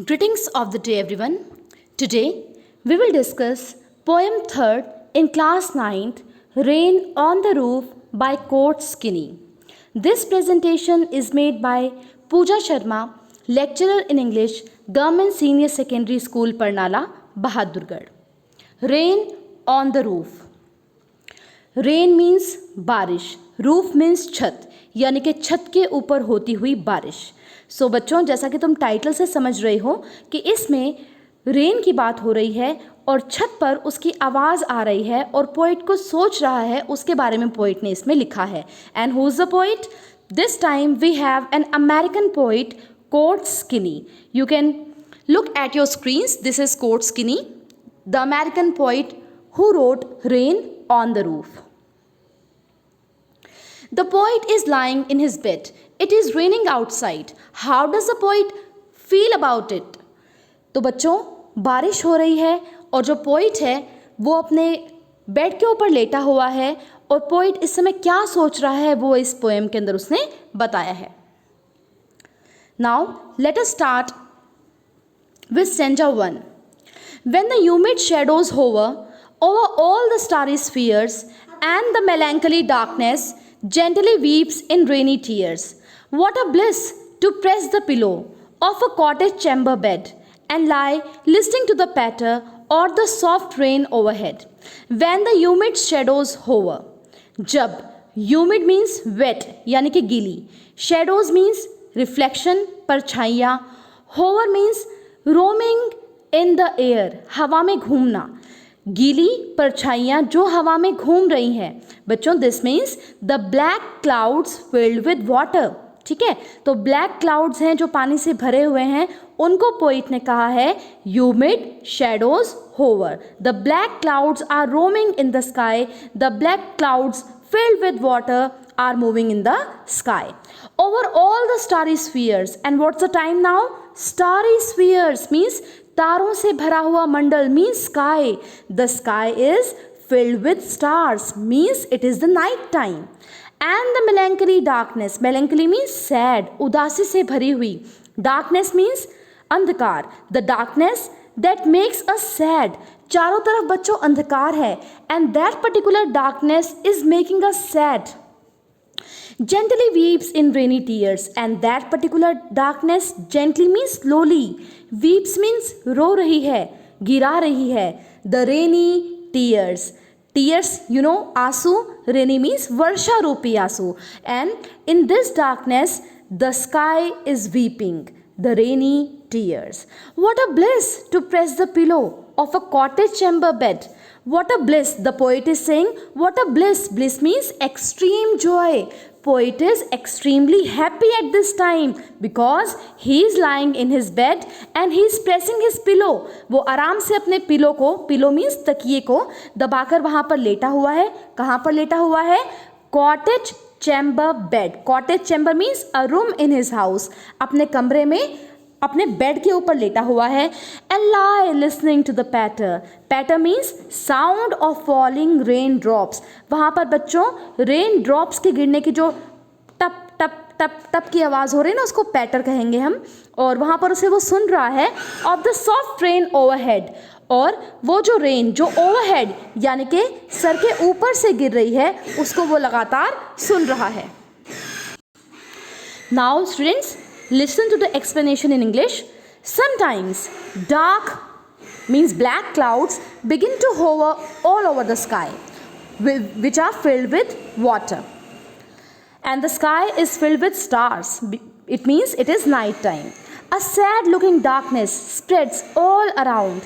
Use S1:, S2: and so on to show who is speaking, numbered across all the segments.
S1: Greetings of the day everyone. Today we will discuss poem 3rd in class 9th Rain on the Roof by Court Skinny. This presentation is made by Pooja Sharma, lecturer in English, Government Senior Secondary School Parnala, Bahadurgarh. Rain on the Roof. Rain means बारिश, roof means छत, यानी कि छत के ऊपर होती हुई बारिश. सो बच्चों, जैसा कि तुम टाइटल से समझ रहे हो कि इसमें रेन की बात हो रही है और छत पर उसकी आवाज़ आ रही है और पोइट को सोच रहा है, उसके बारे में पोइट ने इसमें लिखा है. And who is the poet? This time we have an American poet, कोर्ट Kinney. You can look at your screens. This is Court Skinny, the American poet who wrote Rain on the Roof. The poet is lying in his bed. It is raining outside. How does the poet feel about it? तो बच्चों, बारिश हो रही है और जो poet है वो अपने बेड के ऊपर लेटा हुआ है और पोइट इस समय क्या सोच रहा है वो इस पोएम के अंदर उसने बताया है. Now let us start with stanza 1. When the humid shadows hover over all the starry spheres and the melancholy darkness gently weeps in rainy tears, what a bliss to press the pillow of a cottage chamber bed and lie listening to the patter or the soft rain overhead. When the humid shadows hover. जब humid means wet यानी कि गीली, shadows means reflection Parchhaiyan, hover means roaming in the air हवा में घूमना, गीली परछाइयाँ जो हवा में घूम रही हैं. बच्चों, this means the black clouds filled with water. ठीक है, तो ब्लैक क्लाउड्स हैं जो पानी से भरे हुए हैं, उनको पोइट ने कहा है humid shadows hover. The black clouds are roaming in the sky, the black clouds filled with water are moving in the sky. Over all the starry spheres. And what's the time now? Starry spheres means तारों से भरा हुआ मंडल means sky. The sky is filled with stars means it is the night time. And the melancholy darkness. Melancholy means sad, उदासी से भरी हुई. Darkness means अंधकार. The darkness that makes us sad. चारों तरफ बच्चों अंधकार है and that particular darkness is making us sad. Gently weeps in rainy tears and that particular darkness gently means slowly. Weeps means रो रही है, गिरा रही है. The rainy tears. Tears, you know, आंसू. Rainy means वर्षा रूपी आंसू. And in this darkness the sky is weeping. The rainy tears. What a bliss to press the pillow of a cottage chamber bed. What a bliss. The poet is saying, what a bliss. Bliss means extreme joy. Poet is extremely happy at this time because he is lying in his bed and he is pressing his pillow. वो आराम से अपने pillow को, pillow means तकिए को दबाकर वहाँ पर लेटा हुआ है. कहाँ पर लेटा हुआ है? Cottage chamber bed. Cottage chamber means a room in his house. अपने कमरे में अपने बेड के ऊपर लेटा हुआ है. And lie listening to the patter. Patter means sound of falling rain drops. वहाँ पर बच्चों रेन ड्रॉप्स के गिरने की जो टप टप टप टप की आवाज़ हो रही है ना, उसको पैटर कहेंगे हम. और वहाँ पर उसे वो सुन रहा है of the soft rain overhead. और वो जो रेन जो ओवरहेड यानी कि सर के ऊपर से गिर रही है उसको वो लगातार सुन रहा है. Now students, listen to the explanation in English. Sometimes dark means black clouds begin to hover all over the sky, which are filled with water. And the sky is filled with stars. It means it is night time. A sad looking darkness spreads all around.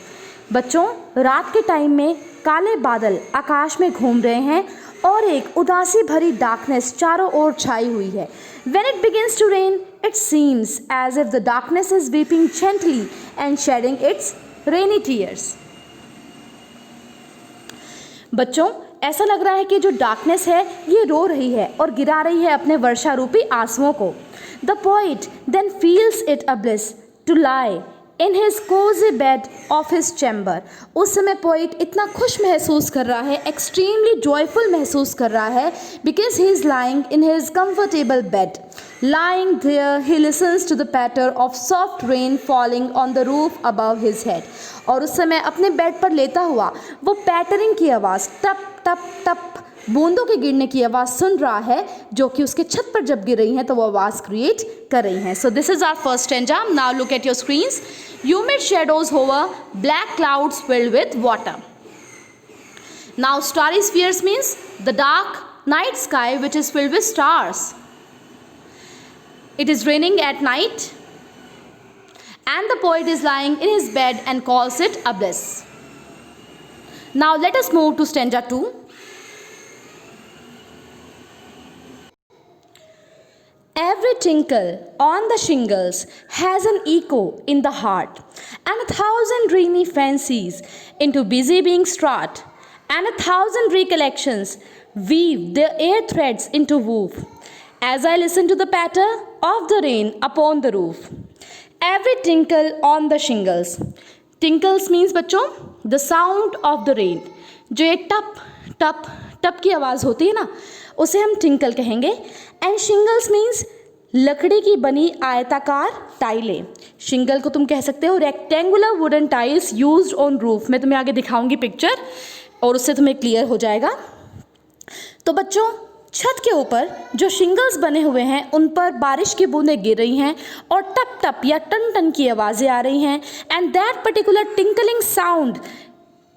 S1: बच्चों, रात के time में काले बादल आकाश में घूम रहे हैं और एक उदासी भरी डार्कनेस चारों ओर छाई हुई है. When it begins to rain, it seems as if the darkness is weeping gently and shedding its rainy tears. बच्चों, ऐसा लग रहा है कि जो डार्कनेस है ये रो रही है और गिरा रही है अपने वर्षा रूपी आंसुओं को. The poet then feels it a bliss to lie in his cosy bed of his chamber. उस समय पोइट इतना खुश महसूस कर रहा है, एक्सट्रीमली जॉयफुल महसूस कर रहा है, because he is lying in his comfortable bed. Lying there, he listens to the patter of soft rain falling on the roof above his head. और उस समय अपने बेड पर लेटा हुआ वो पैटरिंग की आवाज़, टप टप टप बूंदों के गिरने की आवाज़ सुन रहा है, जो कि उसके छत पर जब गिर रही हैं तो वो आवाज़ क्रिएट कर रही हैं। So this is our first stanza. Now look at your screens. Humid shadows hover, black clouds filled with water. Now starry spheres means the dark night sky which is filled with stars. It is raining at night and the poet is lying in his bed and calls it a bliss. Now let us move to stanza 2. Every tinkle on the shingles has an echo in the heart, and 1,000 dreamy fancies into busy being straught, and 1,000 recollections weave their air threads into woof. As I listen to the patter of the rain upon the roof. Every tinkle on the shingles. Tinkles means बच्चों the sound of the rain. जो ये टप टप टप की आवाज़ होती है ना, उसे हम tinkle कहेंगे। And shingles means लकड़ी की बनी आयताकार टाइलें। शिंगल को तुम कह सकते हो rectangular wooden tiles used on roof. मैं तुम्हें आगे दिखाऊंगी पिक्चर और उससे तुम्हें क्लियर हो जाएगा। तो बच्चों छत के ऊपर जो शिंगल्स बने हुए हैं उन पर बारिश की बूंदें गिर रही हैं और टप टप या टन टन की आवाज़ें आ रही हैं। And that particular tinkling sound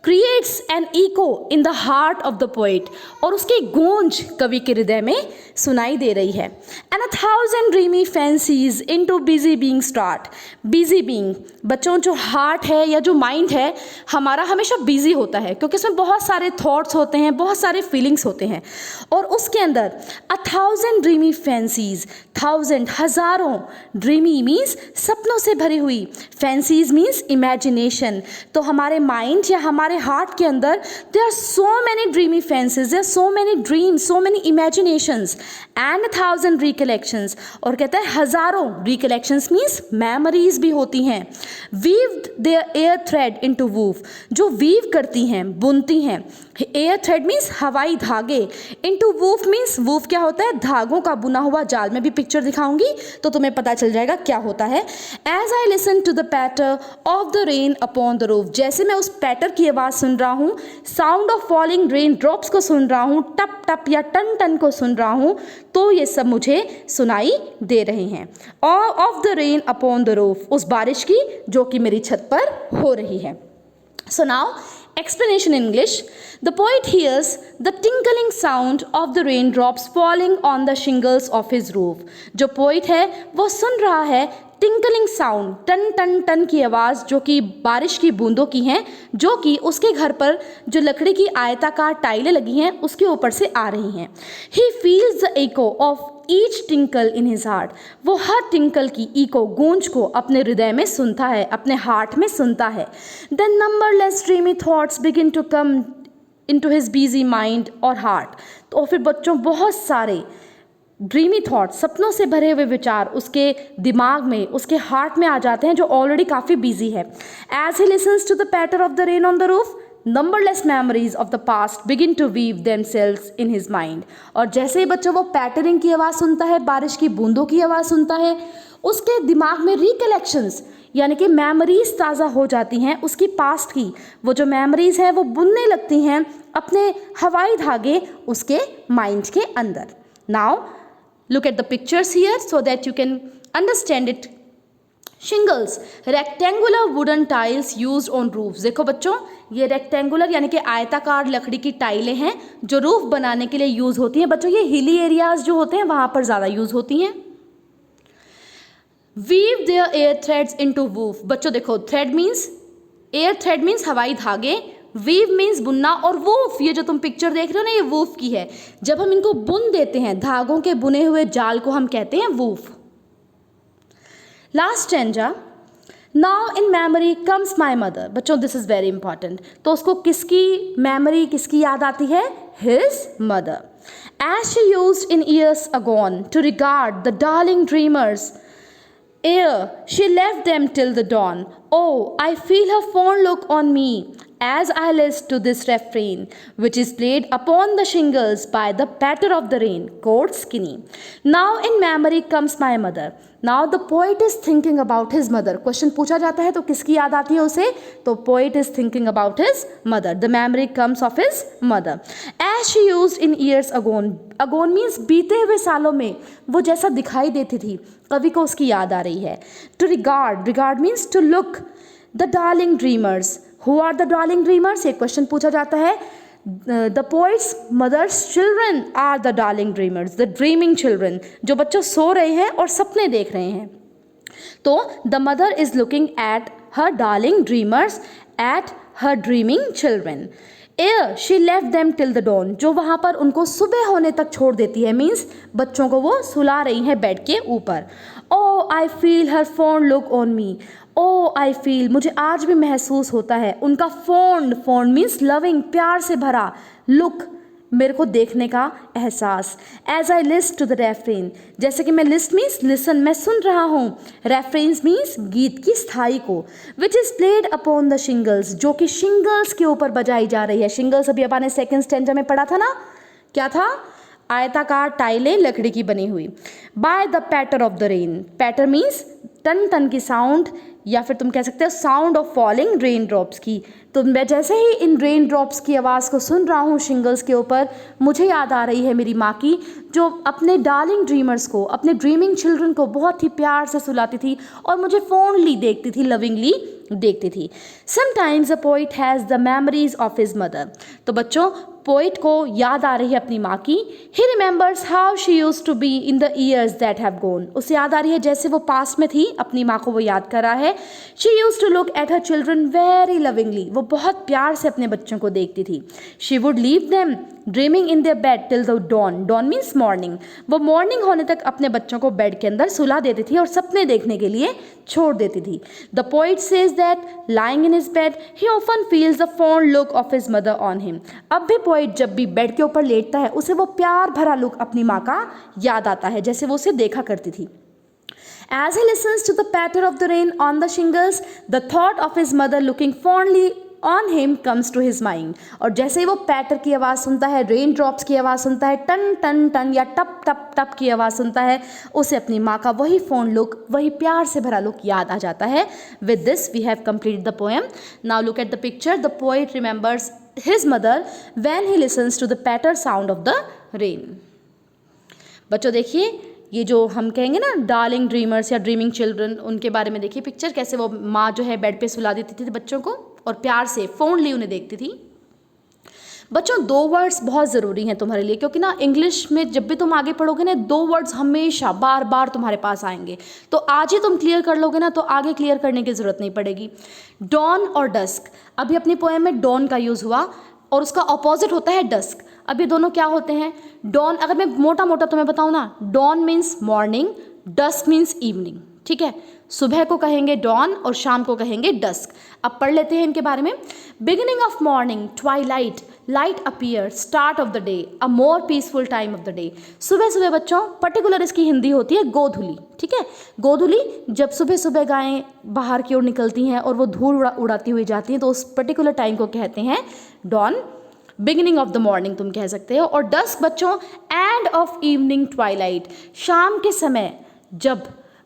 S1: creates an echo in the heart of the poet. और उसकी गूंज कवि के हृदय में सुनाई दे रही है। And 1,000 dreamy fancies in too busy being start. Busy being बच्चों जो हार्ट है या जो माइंड है हमारा हमेशा बिजी होता है, क्योंकि इसमें बहुत सारे थॉट्स होते हैं, बहुत सारे फीलिंग्स होते हैं। और उसके अंदर 1,000 ड्रीमी फैंसीज, 1,000 हज़ारों, ड्रीमी मीन्स सपनों से भरी हुई, फैंसीज मीन्स इमेजिनेशन। तो हमारे माइंड या हमारे हार्ट के अंदर there are so many dreamy fancies, there are so many dreams, so many imaginations and 1,000 recollections. और कहता है हज़ारों रिकलेक्शंस मीन्स मेमोरीज भी होती हैं। Weaved their air thread into woof, जो वीव करती हैं, बुनती हैं। एयर थ्रेड मीन्स हवाई धागे, इनटू वूफ मीन्स वूफ क्या होता है, धागों का बुना हुआ जाल। में भी पिक्चर दिखाऊंगी तो तुम्हें पता चल जाएगा क्या होता है। As I listen to the patter of the rain upon the roof, जैसे मैं उस पैटर की आवाज़ सुन रहा हूँ, sound of falling rain drops को सुन रहा हूँ, टप टप या टन टन को सुन रहा हूँ, तो ये सब मुझे सुनाई दे रहे हैं। Of the rain upon the roof, उस बारिश की जो कि मेरी छत पर हो रही है। So now explanation in English. The poet hears the tinkling sound of the raindrops falling on the shingles of his roof. जो poet है वो सुन रहा है टिंकलिंग साउंड, टन टन टन की आवाज़ जो कि बारिश की बूंदों की हैं, जो कि उसके घर पर जो लकड़ी की आयताकार टाइलें लगी हैं उसके ऊपर से आ रही हैं। He feels the echo of each tinkle in his heart, वो हर टिंकल की इको, गूंज को अपने हृदय में सुनता है, अपने हार्ट में सुनता है। Then numberless dreamy thoughts begin to come into his busy mind और हार्ट। तो फिर बच्चों बहुत सारे ड्रीमी थॉट्स, सपनों से भरे हुए विचार उसके दिमाग में, उसके हार्ट में आ जाते हैं, जो ऑलरेडी काफ़ी बिजी है। As he listens to the patter of the rain on the roof, numberless memories of the past begin to weave themselves in his mind. और जैसे ही बच्चों वो पैटरिंग की आवाज़ सुनता है, बारिश की बूंदों की आवाज़ सुनता है, उसके दिमाग में रिकलेक्शंस यानी कि मेमोरीज ताज़ा हो जाती हैं उसकी पास्ट की। वो जो मेमोरीज हैं वो बुनने लगती हैं अपने हवाई धागे उसके माइंड के अंदर। Now look at the pictures here so that you can understand it. Shingles, rectangular wooden tiles used on roofs. देखो बच्चों ये रेक्टेंगुलर यानी कि आयताकार लकड़ी की टाइलें हैं जो रूफ बनाने के लिए यूज़ होती हैं। बच्चों ये हिली एरियाज जो होते हैं वहाँ पर ज़्यादा यूज़ होती हैं। Weave their air threads into woof. बच्चों देखो thread means, air thread means हवाई धागे, वीव मीन्स बुनना, और वूफ ये जो तुम पिक्चर देख रहे हो ना ये वूफ की है। जब हम इनको बुन देते हैं, धागों के बुने हुए जाल को हम कहते हैं woof. Last stanza, now in memory comes my mother. बच्चों दिस इज़ वेरी इंपॉर्टेंट। तो उसको किसकी मेमोरी, किसकी याद आती है? His mother. As she used in years agone to regard the darling dreamers Ere she left them till the dawn. Oh, I feel her fond look on me as I listen to this refrain, which is played upon the shingles by the patter of the rain. Quote Skinny. Now in memory comes my mother. Now the poet is thinking about his mother. Question पूछा जाता है तो किसकी याद आती है उसे? तो poet is thinking about his mother. The memory comes of his mother. As she used in years agone. Agone means बीते हुए सालों में वो जैसा दिखाई देती थी, कवि को उसकी याद आ रही है. To regard. Regard means to look. The darling dreamers. Who are the darling dreamers? एक क्वेश्चन पूछा जाता है. The poet's mother's children are the darling dreamers, the dreaming children, जो बच्चों सो रहे हैं और सपने देख रहे हैं. तो the mother is looking at her darling dreamers, at her dreaming children. Ere she left them till the dawn, जो वहाँ पर उनको सुबह होने तक छोड़ देती है, मीन्स बच्चों को वो सुला रही हैं बेड के ऊपर. Oh, I feel her fond look on me. Oh, I feel, मुझे आज भी महसूस होता है उनका fond, fond means loving, प्यार से भरा, look, मेरे को देखने का एहसास. As I listen to the refrain, जैसे कि मैं list means listen, मैं सुन रहा हूँ. Refrains means गीत की स्थाई को. Which is played upon the shingles, जो कि shingles के ऊपर बजाई जा रही है. Shingles अभी अपन ने सेकेंड स्टैंजा में पढ़ा था ना, क्या था? आयताकार टाइलें लकड़ी की बनी हुई. By the patter of the rain. Patter means टन टन की साउंड, या फिर तुम कह सकते हो sound of falling rain drops की. तो मैं जैसे ही इन रेन ड्रॉप्स की आवाज़ को सुन रहा हूँ शिंगल्स के ऊपर, मुझे याद आ रही है मेरी माँ की, जो अपने डार्लिंग ड्रीमर्स को, अपने ड्रीमिंग चिल्ड्रन को बहुत ही प्यार से सुलाती थी और मुझे फॉन्डली देखती थी, लविंगली देखती थी. Sometimes a poet has the memories of his mother. तो बच्चों, पोइट को याद आ रही है अपनी माँ की. He remembers how she used to be in the years that have gone. उसे याद आ रही है जैसे वो पास्ट में थी, अपनी माँ को वो याद कर रहा है. She used to look at her children very lovingly. वो बहुत प्यार से अपने बच्चों को देखती थी. She would leave them dreaming in their bed till the dawn. Dawn means morning. वो मॉर्निंग होने तक अपने बच्चों को बेड के अंदर सुला देती थी और सपने देखने के लिए छोड़ देती थी. The poet says that lying in his bed he often feels the fond look of his mother on him. अब भी पोइट जब भी बेड के ऊपर लेटता है, उसे वो प्यार भरा लुक अपनी माँ का याद आता है, जैसे वो उसे देखा करती थी. As he listens to the patter of the rain on the shingles, the thought of his mother looking fondly on him comes to his mind. और जैसे ही वो पैटर की आवाज़ सुनता है, रेन ड्रॉप्स की आवाज़ सुनता है, टन टन टन या टप टप टप की आवाज़ सुनता है, उसे अपनी माँ का वही फॉन्ड लुक, वही प्यार से भरा लुक याद आ जाता है. With this we have completed the poem. Now look at the picture. The poet remembers his mother when he listens to the patter sound of the rain. बच्चों देखिए, ये जो हम कहेंगे ना डार्लिंग ड्रीमर्स या ड्रीमिंग चिल्ड्रन, उनके बारे में देखिए पिक्चर, कैसे वो माँ जो है बेड पे सुला देती थी बच्चों को और प्यार से फॉन्डली उन्हें देखती थी. बच्चों, 2 वर्ड्स बहुत ज़रूरी हैं तुम्हारे लिए, क्योंकि ना इंग्लिश में जब भी तुम आगे पढ़ोगे ना, 2 वर्ड्स हमेशा बार बार तुम्हारे पास आएंगे. तो आज ही तुम क्लियर कर लोगे ना, तो आगे क्लियर करने की ज़रूरत नहीं पड़ेगी. डॉन और डस्क. अभी अपनी पोएम में डॉन का यूज़ हुआ और उसका ऑपोजिट होता है डस्क. अब ये दोनों क्या होते हैं? डॉन, अगर मैं मोटा मोटा तुम्हें बताऊँ ना, dawn means morning, dusk means evening. ठीक है, सुबह को कहेंगे डॉन और शाम को कहेंगे डस्क. अब पढ़ लेते हैं इनके बारे में. Beginning of morning, Twilight, light appear, start of the day, a more peaceful time of the day. सुबह सुबह बच्चों, पर्टिकुलर इसकी हिंदी होती है गोधुली. ठीक है, गोधुली, जब सुबह सुबह गायें बाहर की ओर निकलती हैं और वो धूल उड़ाती हुई जाती हैं, तो उस पर्टिकुलर टाइम को कहते हैं dawn. Beginning of the morning तुम कह सकते हो. और डस्क बच्चों, एंड ऑफ इवनिंग ट्वाइलाइट, शाम के समय जब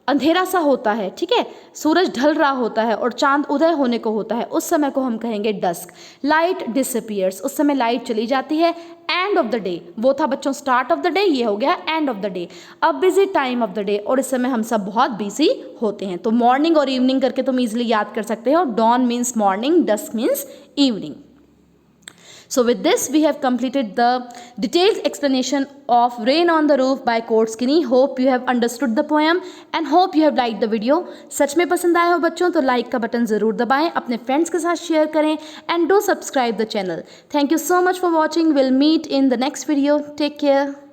S1: अंधेरा सा होता है, ठीक है, सूरज ढल रहा होता है और चांद उदय होने को होता है, उस समय को हम कहेंगे डस्क. लाइट डिसअपियर्स, उस समय लाइट चली जाती है. एंड ऑफ द डे, वो था बच्चों स्टार्ट ऑफ द डे, ये हो गया end of the day. A busy time of the day, और इस समय हम सब बहुत बिजी होते हैं. तो मॉर्निंग और इवनिंग करके तुम इजिली याद कर सकते हो. Dawn means morning, dusk means evening. So with this we have completed the detailed explanation of Rain on the Roof by Court Skinny. Hope you have understood the poem and hope you have liked the video. सच में पसंद आया हो बच्चों तो like का button ज़रूर दबाएं, अपने फ्रेंड्स के साथ शेयर करें and do subscribe the channel. Thank you so much for watching. We'll meet in the next video. Take care.